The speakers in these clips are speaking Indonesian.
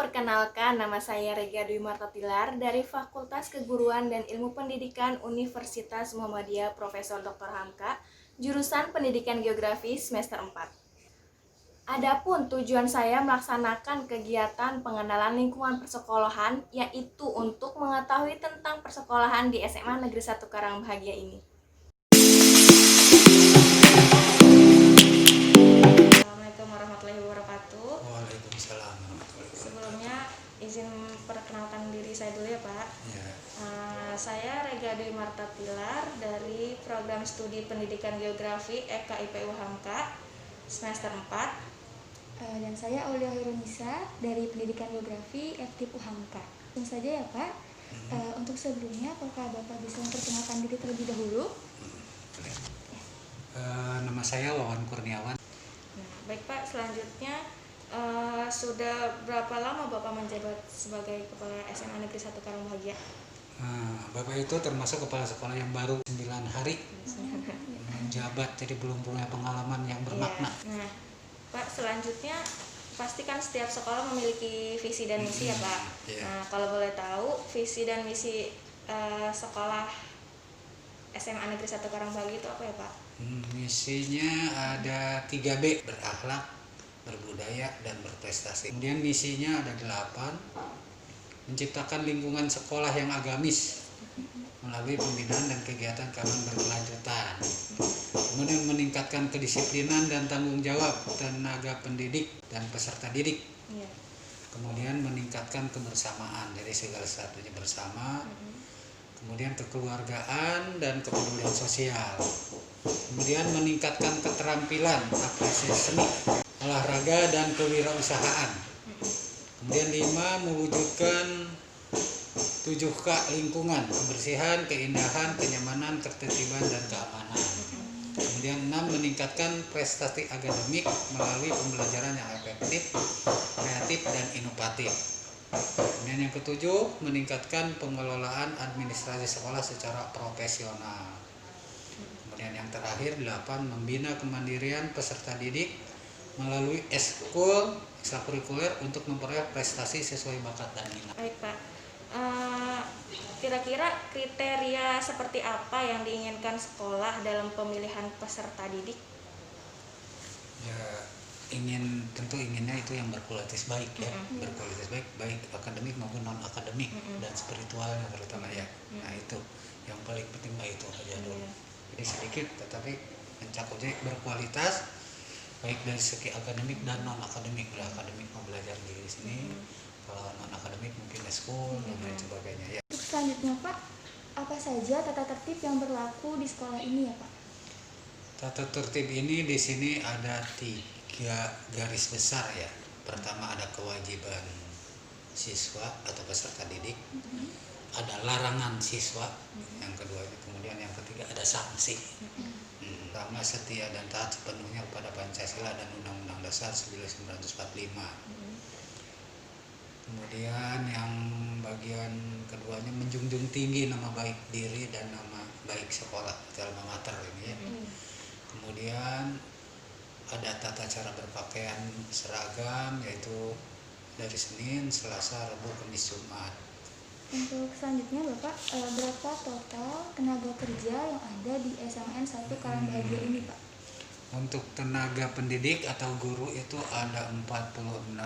perkenalkan, nama saya Rega Dwi Marta Tilar dari Fakultas Keguruan dan Ilmu Pendidikan Universitas Muhammadiyah Profesor Dr. Hamka, jurusan Pendidikan Geografi semester 4. Adapun tujuan saya melaksanakan kegiatan pengenalan lingkungan persekolahan, yaitu untuk mengetahui tentang persekolahan di SMA Negeri 1 Karangbahagia ini. Assalamualaikum warahmatullahi wabarakatuh. Waalaikumsalam warahmatullahi wabarakatuh. Sebelumnya izin perkenalkan diri saya dulu ya Pak. Ya. Saya Rega Dwi Marta Tilar dari Program Studi Pendidikan Geografi EKIPU Hamka semester 4. Dan saya Aulia Hirunisa dari Pendidikan Geografi FTIPU Hamka. Langsung saja ya Pak. Untuk sebelumnya, apakah Bapak bisa memperkenalkan diri terlebih dahulu? Nama saya Wawan Kurniawan. Baik Pak, selanjutnya sudah berapa lama Bapak menjabat sebagai Kepala SMA Negeri 1 Karangbahagia? Bapak itu termasuk kepala sekolah yang baru 9 hari menjabat, jadi belum punya pengalaman yang bermakna. Nah, Pak, selanjutnya pastikan setiap sekolah memiliki visi dan misi ya Pak. Nah, kalau boleh tahu visi dan misi sekolah SMA Negeri 1 Karangbahagia itu apa ya Pak? Misinya ada 3B, berakhlak, berbudaya, dan berprestasi. Kemudian misinya ada 8, menciptakan lingkungan sekolah yang agamis melalui pembinaan dan kegiatan keagamaan berkelanjutan. Kemudian meningkatkan kedisiplinan dan tanggung jawab tenaga pendidik dan peserta didik. Kemudian meningkatkan kebersamaan, jadi segala sesuatunya bersama. Kemudian kekeluargaan dan kepedulian sosial. Kemudian meningkatkan keterampilan apresiasi seni, olahraga, dan kewirausahaan. Kemudian 5, mewujudkan 7K lingkungan, kebersihan, keindahan, kenyamanan, ketertiban, dan keamanan. Kemudian 6, meningkatkan prestasi akademik melalui pembelajaran yang efektif, kreatif, dan inovatif. Kemudian yang ke-7, meningkatkan pengelolaan administrasi sekolah secara profesional. Kemudian yang terakhir 8, membina kemandirian peserta didik melalui ekskul ekstrakurikuler untuk memperoleh prestasi sesuai bakat dan minat. Baik Pak, kira-kira kriteria seperti apa yang diinginkan sekolah dalam pemilihan peserta didik? Ya, tentu inginnya itu yang berkualitas baik ya, berkualitas baik, baik akademik maupun non akademik, dan spiritualnya terutama ya. Nah itu yang paling penting itu aja dulu. Jadi sedikit tetapi mencapainya berkualitas, baik dari segi akademik dan non akademik. Akademik mau belajar di sini, kalau non akademik mungkin school dan lain sebagainya ya. Untuk selanjutnya Pak, apa saja tata tertib yang berlaku di sekolah ini ya Pak? Tata tertib ini di sini ada 3 garis besar ya. Pertama ada kewajiban siswa atau peserta didik, ada larangan siswa, yang kedua, kemudian yang ketiga ada sanksi. Pertama, setia dan taat sepenuhnya kepada Pancasila dan Undang-Undang Dasar 1945. Kemudian yang bagian keduanya menjunjung tinggi nama baik diri dan nama baik sekolah atau alma mater ini ya. Kemudian ada tata cara berpakaian seragam, yaitu dari Senin, Selasa, Rabu, Kamis, Jumat. Untuk selanjutnya Bapak, berapa total tenaga kerja yang ada di SMN 1 Karangbahagia ini Pak? Untuk tenaga pendidik atau guru itu ada 46,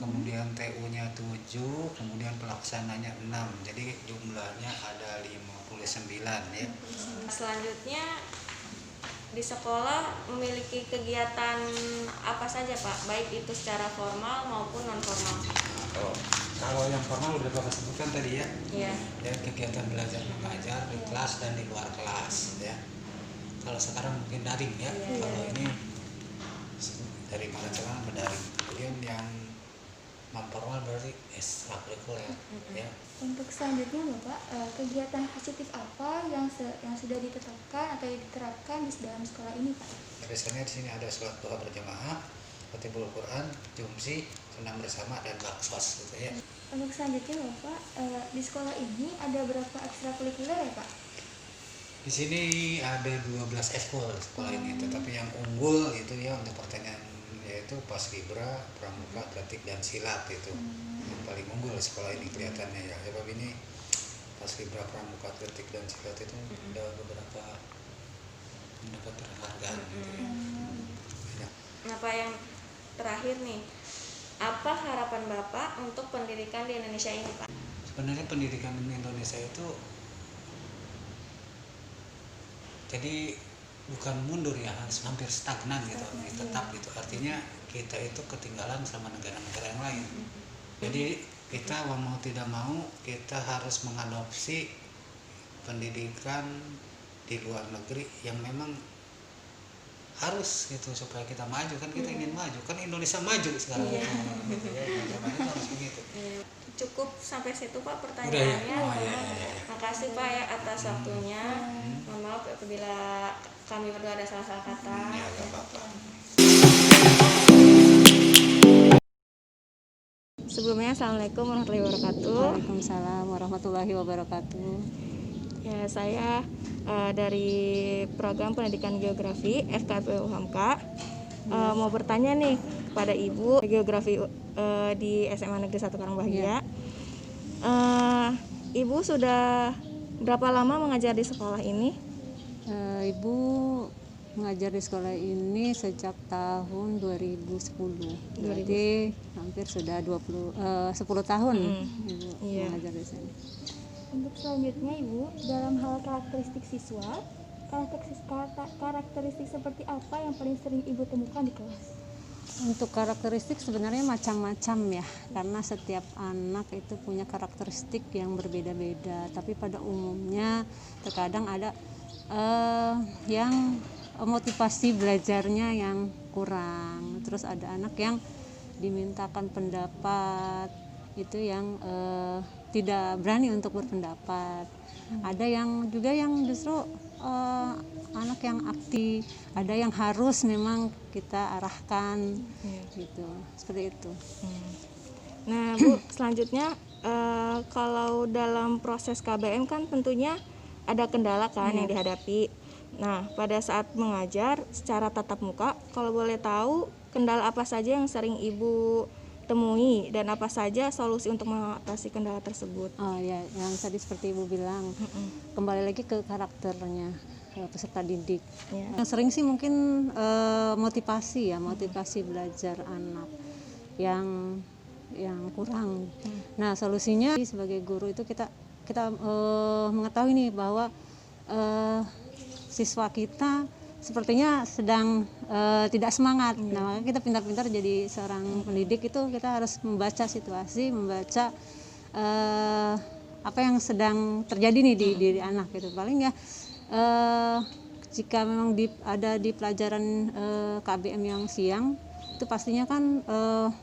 kemudian TU-nya 7, kemudian pelaksananya 6. Jadi jumlahnya ada 59 ya. Selanjutnya di sekolah memiliki kegiatan apa saja Pak, baik itu secara formal maupun non formal? Kalau yang formal udah Bapak sebutkan tadi ya. Iya. Ya, kegiatan belajar mengajar di kelas dan di luar kelas ya. Kalau sekarang mungkin daring ya. Kalau ini dari mana sekarang daring. Kemudian yang non formal berarti ekstrakurikuler ya. Untuk selanjutnya Bapak, kegiatan positif apa yang sudah ditetapkan atau diterapkan di dalam sekolah ini Pak? Biasanya di sini ada sholat duha berjamaah, khatibul Quran, jumsi, senam bersama, dan baksos gitu ya. Untuk selanjutnya Bapak, di sekolah ini ada berapa ekstrakurikuler ya Pak? Di sini ada 12 ekskul sekolah ini, tetapi yang unggul itu ya untuk pertanyaan yaitu itu Paskibra, Pramuka, Atletik dan Silat itu yang paling unggul sekolah ini kelihatannya ya. Sebab ini Paskibra, Pramuka, Atletik dan Silat itu udah beberapa mendapat penghargaan gitu ya. Ya. Nah, Pak, yang terakhir nih, apa harapan Bapak untuk pendidikan di Indonesia ini, Pak? Sebenarnya pendidikan di Indonesia itu jadi bukan mundur ya, harus hampir stagnan gitu, tetap gitu. Artinya kita itu ketinggalan sama negara-negara yang lain. Jadi kita mau tidak mau kita harus mengadopsi pendidikan di luar negeri yang memang harus gitu supaya kita maju. Kan kita ingin maju, kan Indonesia maju sekarang gitu ya. Zaman itu harus begitu. Cukup sampai situ, Pak, Udah ya? pertanyaannya. Oh, iya. Makasih, Pak, ya atas waktunya. Mohon maaf apabila kami berdua ada salah-salah kata. Ya, gak apa-apa. Sebelumnya, Assalamualaikum warahmatullahi wabarakatuh. Waalaikumsalam warahmatullahi wabarakatuh. Ya, saya dari program pendidikan geografi FKIP Uhamka mau bertanya nih kepada Ibu geografi di SMA Negeri 1 Karangbahagia. Ibu sudah berapa lama mengajar di sekolah ini? Ibu mengajar di sekolah ini sejak tahun 2010. Berarti hampir sudah 10 tahun Ibu mengajar di sini. Untuk selanjutnya Ibu, dalam hal karakteristik siswa, karakteristik seperti apa yang paling sering Ibu temukan di kelas? Untuk karakteristik sebenarnya macam-macam ya, karena setiap anak itu punya karakteristik yang berbeda-beda. Tapi pada umumnya terkadang ada yang motivasi belajarnya yang kurang. Terus ada anak yang dimintakan pendapat itu yang tidak berani untuk berpendapat. Ada yang juga yang justru anak yang aktif, ada yang harus memang kita arahkan gitu, seperti itu. Nah, Bu, selanjutnya kalau dalam proses KBM kan tentunya ada kendala kan yang dihadapi. Nah, pada saat mengajar secara tatap muka, kalau boleh tahu kendala apa saja yang sering Ibu temui dan apa saja solusi untuk mengatasi kendala tersebut? Oh ya, yang tadi seperti Ibu bilang, kembali lagi ke karakternya peserta didik. Yang sering sih mungkin motivasi belajar anak yang kurang. Nah, solusinya sebagai guru itu kita mengetahui nih bahwa siswa kita sepertinya sedang tidak semangat. Nah, makanya kita pintar-pintar jadi seorang pendidik itu kita harus membaca situasi, membaca apa yang sedang terjadi nih di anak gitu. Paling ya jika memang ada di pelajaran KBM yang siang itu pastinya kan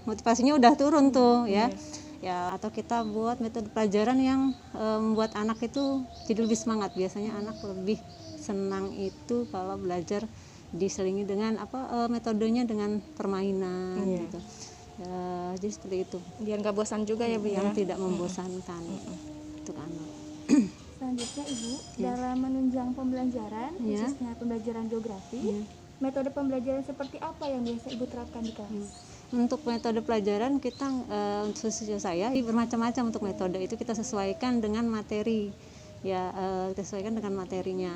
motivasinya udah turun tuh ya. Ya, atau kita buat metode pelajaran yang membuat anak itu jadi lebih semangat. Biasanya anak lebih senang itu kalau belajar diselingi dengan metodenya dengan permainan gitu. Jadi seperti itu. Biar nggak bosan juga ya, Bu, ya. Yang tidak membosankan untuk anak. Selanjutnya Ibu, dalam menunjang pembelajaran, khususnya pembelajaran geografi, metode pembelajaran seperti apa yang biasa Ibu terapkan di kelas? Untuk metode pelajaran kita khususnya saya bermacam-macam. Untuk metode itu kita sesuaikan dengan materi ya, kita sesuaikan dengan materinya.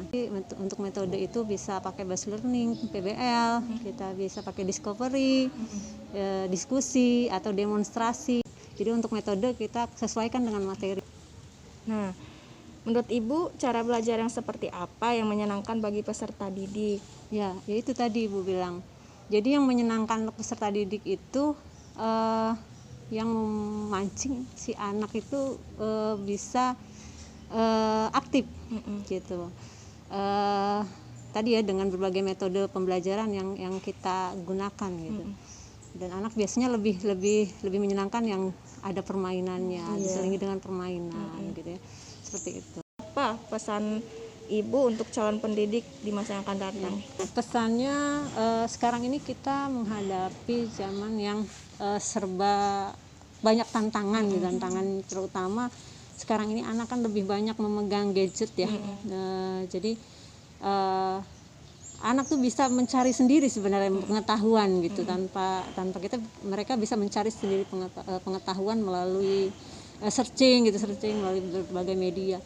Untuk metode itu bisa pakai based learning, PBL, kita bisa pakai discovery, diskusi atau demonstrasi. Jadi untuk metode kita sesuaikan dengan materi. Nah, menurut Ibu cara belajar yang seperti apa yang menyenangkan bagi peserta didik? Ya itu tadi Ibu bilang. Jadi yang menyenangkan peserta didik itu yang memancing si anak itu bisa aktif gitu. Tadi ya dengan berbagai metode pembelajaran yang kita gunakan gitu. Dan anak biasanya lebih menyenangkan yang ada permainannya, diselingi dengan permainan gitu ya. Seperti itu. Apa pesan Ibu untuk calon pendidik di masa yang akan datang? Pesannya sekarang ini kita menghadapi zaman yang serba banyak tantangan gitu. Tantangan terutama sekarang ini anak kan lebih banyak memegang gadget ya. Jadi anak tuh bisa mencari sendiri sebenarnya pengetahuan gitu, tanpa mereka bisa mencari sendiri pengetahuan melalui searching melalui berbagai media.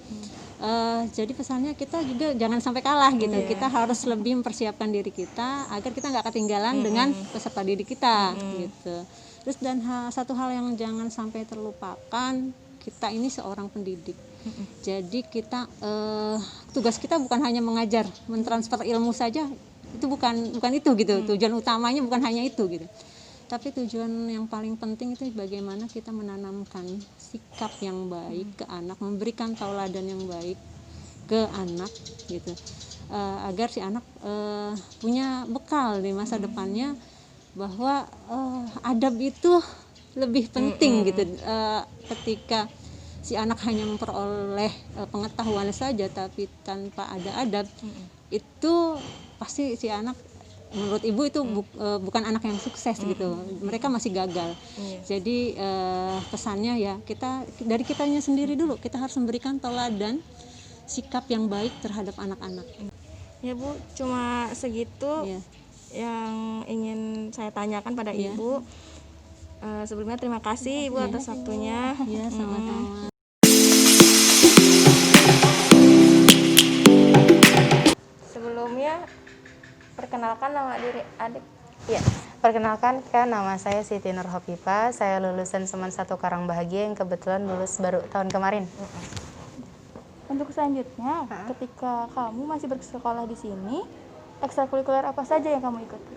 Jadi pesannya kita juga jangan sampai kalah gitu. Kita harus lebih mempersiapkan diri kita agar kita nggak ketinggalan dengan peserta didik kita gitu. Terus satu hal yang jangan sampai terlupakan, kita ini seorang pendidik. Jadi kita tugas kita bukan hanya mengajar, mentransfer ilmu saja, itu bukan itu gitu. Tujuan utamanya bukan hanya itu gitu. Tapi tujuan yang paling penting itu bagaimana kita menanamkan sikap yang baik ke anak, memberikan tauladan yang baik ke anak gitu, agar si anak punya bekal di masa depannya bahwa adab itu lebih penting gitu. Ketika si anak hanya memperoleh pengetahuan saja tapi tanpa ada adab, itu pasti si anak, menurut ibu itu bukan anak yang sukses gitu. Mereka masih gagal. Jadi pesannya ya, kita dari kitanya sendiri dulu, kita harus memberikan teladan sikap yang baik terhadap anak-anak. Ya Bu, cuma segitu yang ingin saya tanyakan pada Ibu. Sebelumnya terima kasih Ibu atas waktunya. Ya, sama-sama. Sebelumnya perkenalkan nama diri adik. Ya, perkenalkan nama saya Siti Nur Hopipa. Saya lulusan Semen 1 Karang Bahagia yang kebetulan lulus baru tahun kemarin. Untuk selanjutnya, ketika kamu masih bersekolah di sini, ekstrakurikuler apa saja yang kamu ikuti?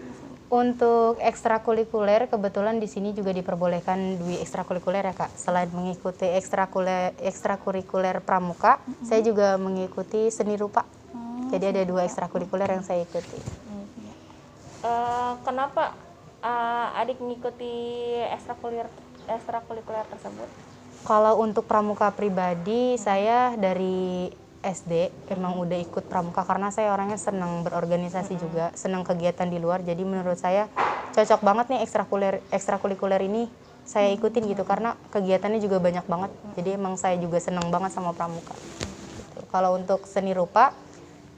Untuk ekstrakurikuler, kebetulan di sini juga diperbolehkan 2 ekstrakurikuler ya Kak. Selain mengikuti ekstrakurikuler pramuka, saya juga mengikuti seni rupa. Jadi ada 2 ekstrakurikuler yang saya ikuti. Kenapa adik mengikuti ekstrakurikuler tersebut? Kalau untuk pramuka pribadi, saya dari SD emang udah ikut pramuka karena saya orangnya senang berorganisasi juga, senang kegiatan di luar. Jadi menurut saya cocok banget nih ekstrakurikuler ini saya ikutin gitu karena kegiatannya juga banyak banget. Jadi emang saya juga senang banget sama pramuka. Gitu. Kalau untuk seni rupa,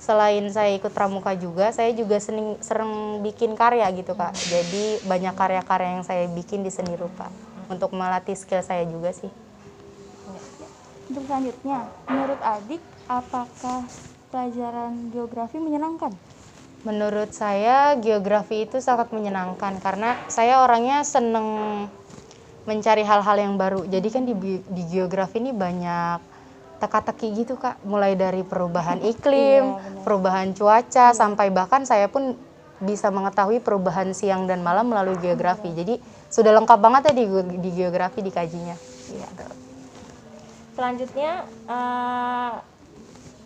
selain saya ikut pramuka juga, saya juga sering bikin karya gitu Kak. Jadi banyak karya-karya yang saya bikin di seni rupa untuk melatih skill saya juga sih. Untuk selanjutnya, menurut adik, apakah pelajaran geografi menyenangkan? Menurut saya geografi itu sangat menyenangkan karena saya orangnya seneng mencari hal-hal yang baru. Jadi kan di geografi ini banyak teka-teki gitu Kak, mulai dari perubahan iklim, perubahan cuaca, sampai bahkan saya pun bisa mengetahui perubahan siang dan malam melalui geografi. Jadi sudah lengkap banget ya di geografi dikajinya. Selanjutnya,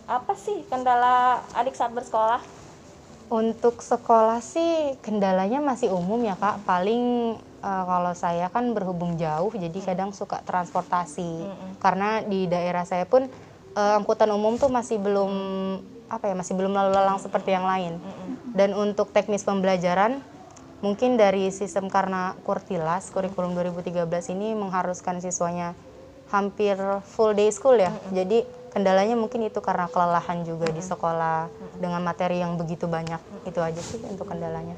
apa sih kendala adik saat bersekolah? Untuk sekolah sih kendalanya masih umum ya Kak. Paling kalau saya kan berhubung jauh, jadi kadang suka transportasi. Karena di daerah saya pun angkutan umum tuh masih belum lalu lalang seperti yang lain. Dan untuk teknis pembelajaran, mungkin dari sistem karena Kurtilas, kurikulum 2013 ini mengharuskan siswanya hampir full day school ya. Jadi kendalanya mungkin itu karena kelelahan juga di sekolah dengan materi yang begitu banyak. Itu aja sih untuk kendalanya.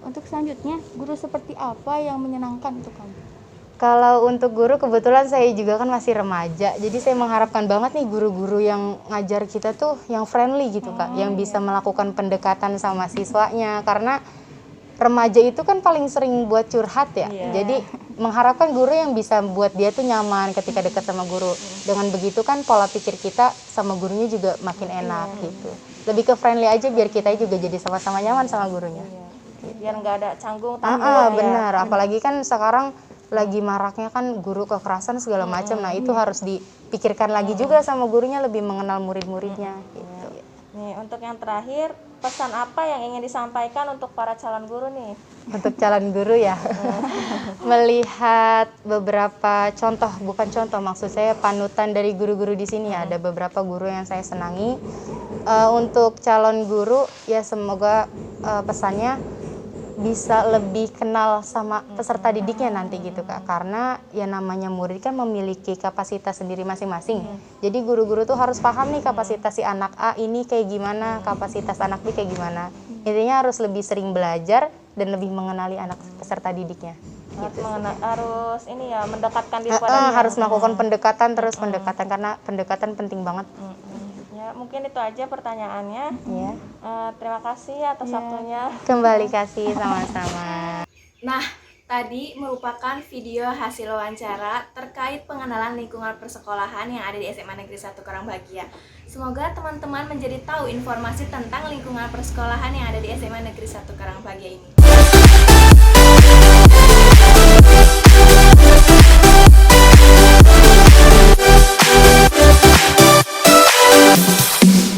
Untuk selanjutnya, guru seperti apa yang menyenangkan untuk kamu? Kalau untuk guru, kebetulan saya juga kan masih remaja. Jadi saya mengharapkan banget nih guru-guru yang ngajar kita tuh yang friendly gitu Kak. Yang bisa melakukan pendekatan sama siswanya. Karena remaja itu kan paling sering buat curhat ya. Jadi mengharapkan guru yang bisa buat dia tuh nyaman ketika dekat sama guru. Dengan begitu kan pola pikir kita sama gurunya juga makin enak gitu. Lebih ke friendly aja biar kita juga jadi sama-sama nyaman sama gurunya. Biar nggak ada canggung tanggung. Benar, apalagi kan sekarang lagi maraknya kan guru kekerasan segala macam. Nah, itu harus dipikirkan lagi juga sama gurunya, lebih mengenal murid-muridnya gitu. Nih, untuk yang terakhir, pesan apa yang ingin disampaikan untuk para calon guru nih? Untuk calon guru ya, melihat beberapa contoh, bukan contoh, maksud saya panutan dari guru-guru di sini. Ada beberapa guru yang saya senangi. Untuk calon guru ya semoga pesannya bisa lebih kenal sama peserta didiknya nanti gitu Kak. Karena ya namanya murid kan memiliki kapasitas sendiri masing-masing. Jadi guru-guru tuh harus paham nih kapasitas si anak A ini kayak gimana, kapasitas anak B kayak gimana. Intinya harus lebih sering belajar dan lebih mengenali anak peserta didiknya. Gitu. Harus ini ya, mendekatkan diri pada Harus melakukan pendekatan terus pendekatan karena pendekatan penting banget. ya. Mungkin itu aja pertanyaannya. Ya. Terima kasih atas waktunya. Kembali kasih sama-sama. Nah, tadi merupakan video hasil wawancara terkait pengenalan lingkungan persekolahan yang ada di SMA Negeri 1 Karangbahagia. Semoga teman-teman menjadi tahu informasi tentang lingkungan persekolahan yang ada di SMA Negeri 1 Karangbahagia ini.